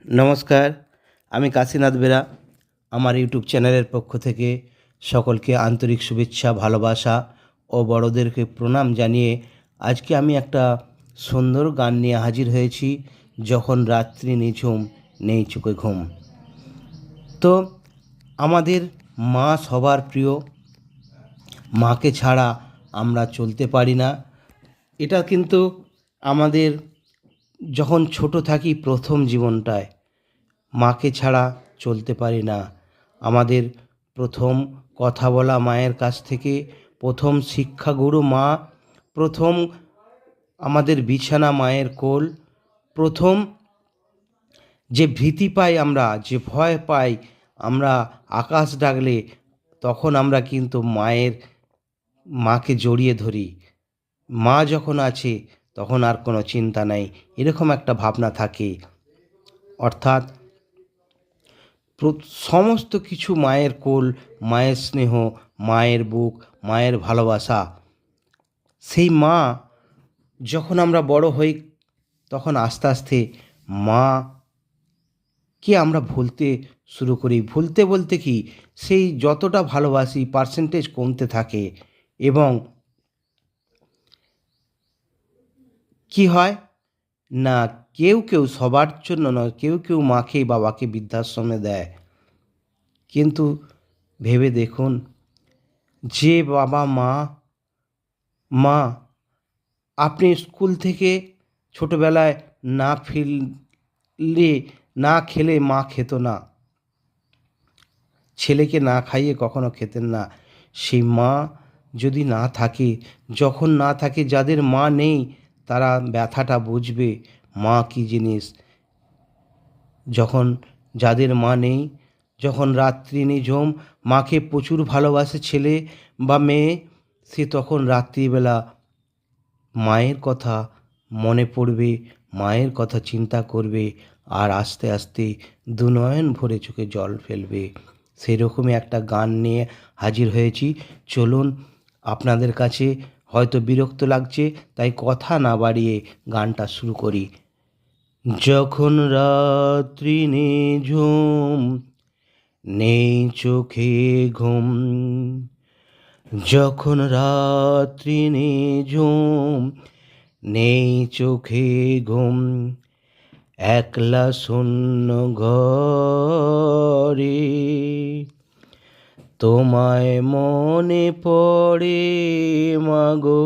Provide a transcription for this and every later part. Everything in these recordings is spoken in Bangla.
নমস্কার, আমি কাশীনাথ বেরা। আমার ইউটিউব চ্যানেলের পক্ষ থেকে সকলকে আন্তরিক শুভেচ্ছা, ভালোবাসা ও বড়দেরকে প্রণাম জানিয়ে আজকে আমি একটা সুন্দর গান নিয়ে হাজির হয়েছি, যখন রাত্রি নিঝুম নেই চোখে ঘুম। তো আমাদের মা সবার প্রিয়, মাকে ছাড়া আমরা চলতে পারি না। এটা কিন্তু আমাদের যখন ছোট থাকি প্রথম জীবনটায় মাকে ছাড়া চলতে পারি না। আমাদের প্রথম কথা বলা মায়ের কাছ থেকে, প্রথম শিক্ষাগুরু মা, প্রথম আমাদের বিছানা মায়ের কোল, প্রথম যে ভীতি পাই আমরা, যে ভয় পাই আমরা আকাশ ডাকলে, তখন আমরা কিন্তু মাকে জড়িয়ে ধরি। মা যখন আছে তখন আর কোনো চিন্তা নাই, এরকম একটা ভাবনা থাকে। অর্থাৎ সমস্ত কিছু মায়ের কোল, মায়ের স্নেহ, মায়ের বুক, মায়ের ভালোবাসা। সেই মা যখন আমরা বড় হই, তখন আস্তে আস্তে মাকে আমরা ভুলতে শুরু করি। ভুলতে বলতে কি, সেই যতটা ভালোবাসি পার্সেন্টেজ কমতে থাকে। এবং কি হয় না, কেউ কেউ, সবার জন্য নয়, কেউ কেউ মাকে বাবাকে বৃদ্ধাশ্রমে দেয়। কিন্তু ভেবে দেখুন, যে বাবা মা আপনি স্কুল থেকে ছোটোবেলায় না ফিরলে, না খেলে মা খেত না, ছেলেকে না খাইয়ে কখনো খেতেন না। সেই মা যদি না থাকে, যখন না থাকে, যাদের মা নেই তারা ব্যথাটা বুঝবে মা কী জিনিস। যখন যাদের মা নেই, যখন রাত্রি নিঝুম, মাকে প্রচুর ভালোবাসে ছেলে বা মেয়ে, সে তখন রাত্রিবেলা মায়ের কথা মনে পড়বে, মায়ের কথা চিন্তা করবে, আর আস্তে আস্তে দুনয়ন ভরে চোখে জল ফেলবে। সেরকমই একটা গান নিয়ে হাজির হয়েছি। চলুন, আপনাদের কাছে হয়তো বিরক্ত লাগছে, তাই কথা না বাড়িয়ে গানটা শুরু করি। যখন রাত্রি নিঝুম নেই চোখে ঘুম, যখন রাত্রি নিঝুম নেই চোখে ঘুম, একলা শূন্য ঘরে তোমায় মনে পড়ে মাগো,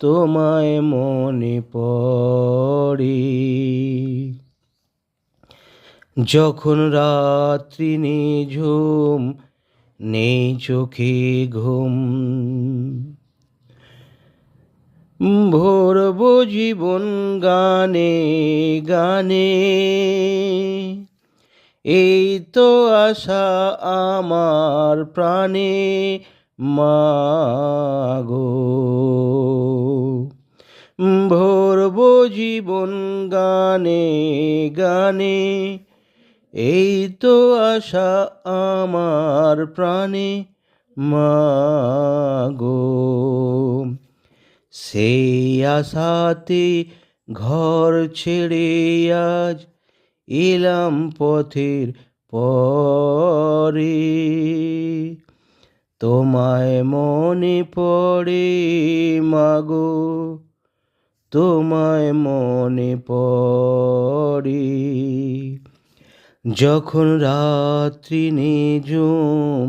তোমায় মনে পড়ে। যখন রাত্রি নিঝুম নেই চোখে ঘুম, ভরব জীবন গানে গানে, এই তো আশা আমার প্রাণে মাগো। ভরব জীবন গানে গানে, এই তো আশা আমার প্রাণে মাগো। সেই আশাতে ঘর ছেড়ে আজ এলাম পথের পরে, তোমায় মনে পড়ে মাগো, তোমায় মনে পড়ে। যখন রাত্রি নিঝুম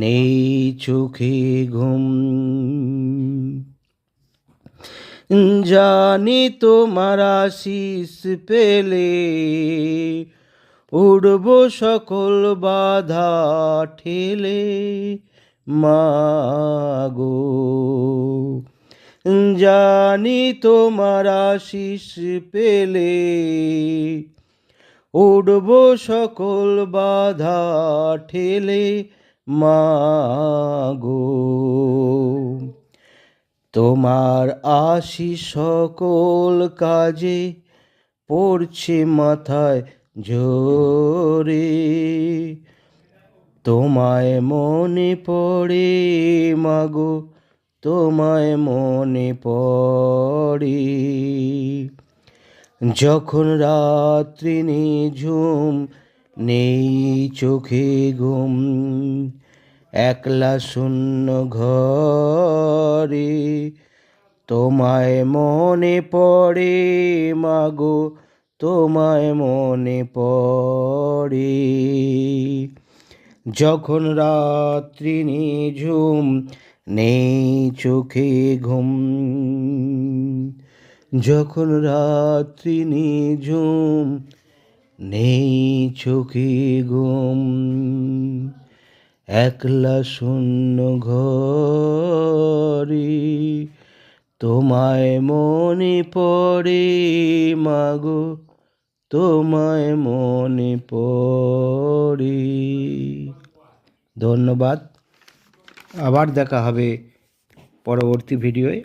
নেই চোখে ঘুম, জানি তোমার আশিস পেলে উড়ব সকল বাধা ঠেলে মাগো। জানি তোমার আশিস পেলে উড়ব সকল বাধা ঠেলে মাগো। তোমার আশিস সকল কাজে পড়ছে মাথায় ঝরে, তোমায় মনে পড়ে মাগো, তোমায় মনে পড়ে। যখন রাত্রি নিঝুম নেই চোখে ঘুম, একলা শূন্য ঘরে তোমায় মনে পড়ে মাগো, তোমায় মনে পড়ে। যখন রাত্রি নিঝুম নেই চোখে ঘুম, যখন রাত্রি নিঝুম নেই চোখে ঘুম, একলা শূন্য ঘরে তোমায় মনে পড়ে মাগো, তোমায় মনে পড়ে। ধন্যবাদ। আবার দেখা হবে পরবর্তী ভিডিওয়ে।